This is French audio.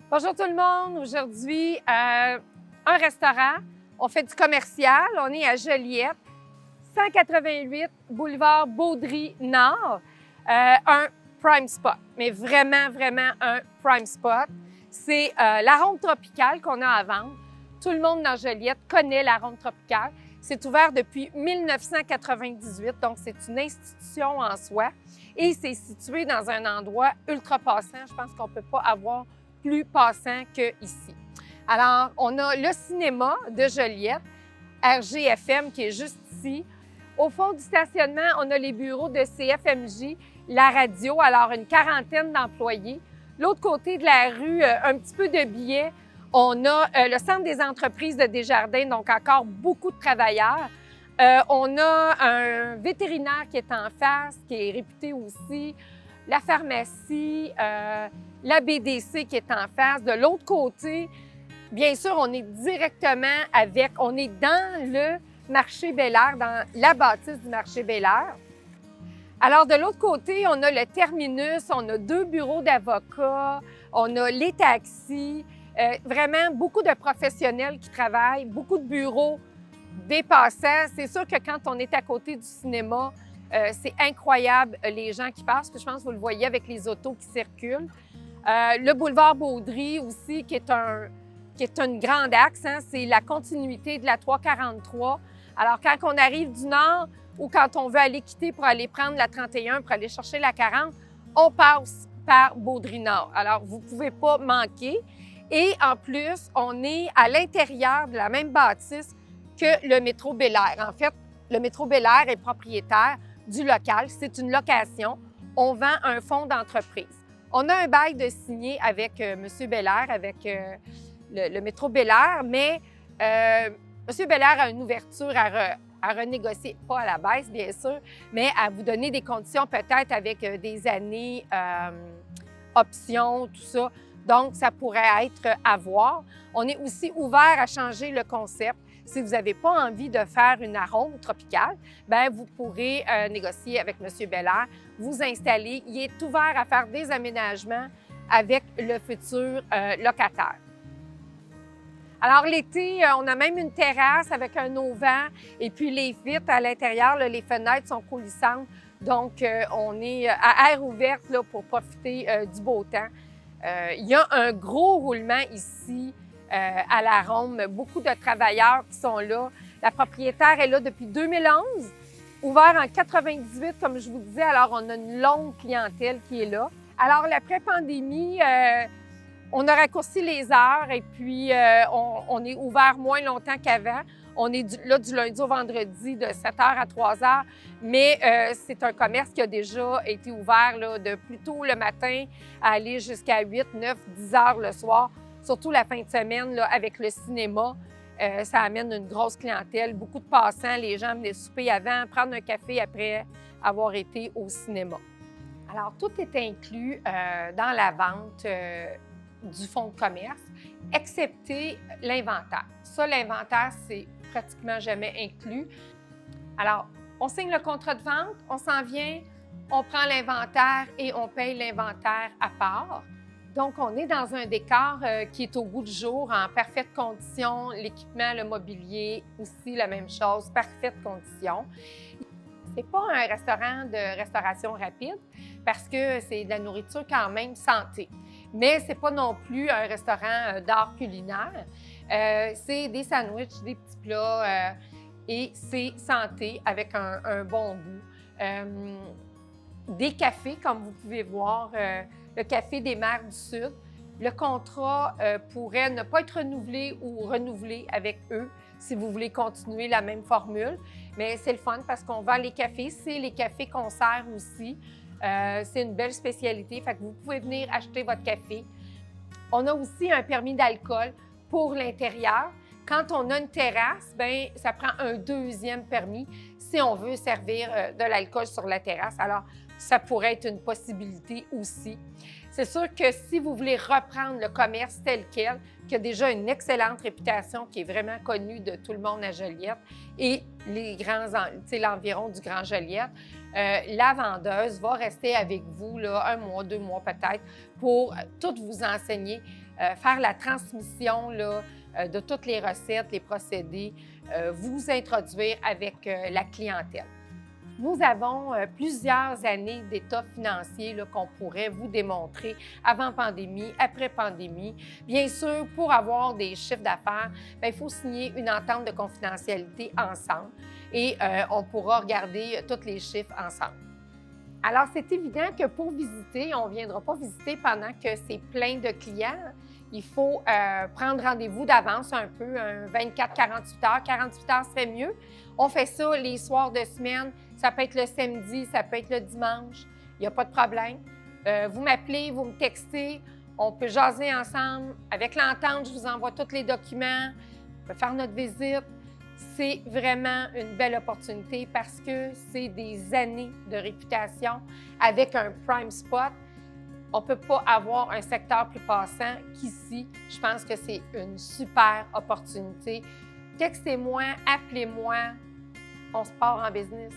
Bonjour tout le monde. Aujourd'hui, un restaurant. On fait du commercial. On est à Joliette, 188 boulevard Baudry-Nord. Un prime spot, mais vraiment, vraiment un prime spot. C'est l'arôme tropical qu'on a à vendre. Tout le monde dans Joliette connaît l'arôme tropical. C'est ouvert depuis 1998, donc c'est une institution en soi. Et c'est situé dans un endroit ultra passant. Je pense qu'on ne peut pas avoir plus passant qu'ici. Alors, on a le cinéma de Joliette, RGFM, qui est juste ici. Au fond du stationnement, on a les bureaux de CFMJ, la radio, alors une quarantaine d'employés. L'autre côté de la rue, un petit peu de billets, on a le centre des entreprises de Desjardins, donc encore beaucoup de travailleurs. On a un vétérinaire qui est en face, qui est réputé aussi, la pharmacie, la BDC qui est en face. De l'autre côté, bien sûr, on est directement on est dans le marché Bel-Air, dans la bâtisse du marché Bel-Air. Alors, de l'autre côté, on a le terminus, on a 2 bureaux d'avocats, on a les taxis, vraiment beaucoup de professionnels qui travaillent, beaucoup de bureaux dépassants. C'est sûr que quand on est à côté du cinéma, c'est incroyable les gens qui passent, puis je pense que vous le voyez avec les autos qui circulent. Le boulevard Baudry aussi, qui est une grande axe, hein, c'est la continuité de la 343. Alors, quand on arrive du nord ou quand on veut aller quitter pour aller prendre la 31, pour aller chercher la 40, on passe par Baudry-Nord. Alors, vous ne pouvez pas manquer. Et en plus, on est à l'intérieur de la même bâtisse que le métro Bel-Air. En fait, le métro Bel-Air est propriétaire du local. C'est une location. On vend un fonds d'entreprise. On a un bail de signé avec M. Bel-Air, avec le métro Bel-Air, mais M. Bel-Air a une ouverture à renégocier, pas à la baisse, bien sûr, mais à vous donner des conditions peut-être avec des années options, tout ça. Donc, ça pourrait être à voir. On est aussi ouvert à changer le concept. Si vous n'avez pas envie de faire une arôme tropicale, bien, vous pourrez négocier avec M. Bel-Air, vous installer. Il est ouvert à faire des aménagements avec le futur locataire. Alors, l'été, on a même une terrasse avec un auvent et puis les vitres à l'intérieur, les fenêtres sont coulissantes. Donc, on est à air ouverte là, pour profiter du beau temps. Il y a un gros roulement ici à l'arôme, beaucoup de travailleurs qui sont là. La propriétaire est là depuis 2011, ouvert en 98, comme je vous disais. Alors, on a une longue clientèle qui est là. Alors, l'après-pandémie, on a raccourci les heures et puis on est ouvert moins longtemps qu'avant. On est là du lundi au vendredi de 7h à 3h, mais c'est un commerce qui a déjà été ouvert là, de plus tôt le matin à aller jusqu'à 8, 9, 10 heures le soir. Surtout la fin de semaine là, avec le cinéma, ça amène une grosse clientèle, beaucoup de passants. Les gens venaient souper avant, prendre un café après avoir été au cinéma. Alors, tout est inclus dans la vente du fonds de commerce, excepté l'inventaire. Ça, l'inventaire, c'est pratiquement jamais inclus. Alors, on signe le contrat de vente, on s'en vient, on prend l'inventaire et on paye l'inventaire à part. Donc, on est dans un décor qui est au goût du jour, en parfaite condition. L'équipement, le mobilier, aussi la même chose, parfaite condition. C'est pas un restaurant de restauration rapide parce que c'est de la nourriture quand même santé. Mais c'est pas non plus un restaurant d'art culinaire. C'est des sandwichs, des petits plats et c'est santé avec un bon goût. Des cafés, comme vous pouvez voir, le Café des Mers du Sud. Le contrat pourrait ne pas être renouvelé ou renouvelé avec eux si vous voulez continuer la même formule. Mais c'est le fun parce qu'on vend les cafés. C'est les cafés qu'on sert aussi. C'est une belle spécialité. Fait que vous pouvez venir acheter votre café. On a aussi un permis d'alcool pour l'intérieur. Quand on a une terrasse, bien, ça prend un deuxième permis si on veut servir de l'alcool sur la terrasse. Alors, ça pourrait être une possibilité aussi. C'est sûr que si vous voulez reprendre le commerce tel quel, qui a déjà une excellente réputation, qui est vraiment connue de tout le monde à Joliette et l'environ du Grand Joliette, la vendeuse va rester avec vous là, 1 mois, 2 mois peut-être, pour tout vous enseigner, faire la transmission là, de toutes les recettes, les procédés, vous introduire avec la clientèle. Nous avons plusieurs années d'état financier qu'on pourrait vous démontrer avant pandémie, après pandémie. Bien sûr, pour avoir des chiffres d'affaires, il faut signer une entente de confidentialité ensemble et on pourra regarder tous les chiffres ensemble. Alors, c'est évident que pour visiter, on ne viendra pas visiter pendant que c'est plein de clients. Il faut prendre rendez-vous d'avance un peu, 24-48 heures. 48 heures serait mieux. On fait ça les soirs de semaine. Ça peut être le samedi, ça peut être le dimanche. Il n'y a pas de problème. Vous m'appelez, vous me textez. On peut jaser ensemble. Avec l'entente, je vous envoie tous les documents. On peut faire notre visite. C'est vraiment une belle opportunité parce que c'est des années de réputation avec un prime spot. On ne peut pas avoir un secteur plus passant qu'ici. Je pense que c'est une super opportunité. Textez-moi, appelez-moi, on se part en business.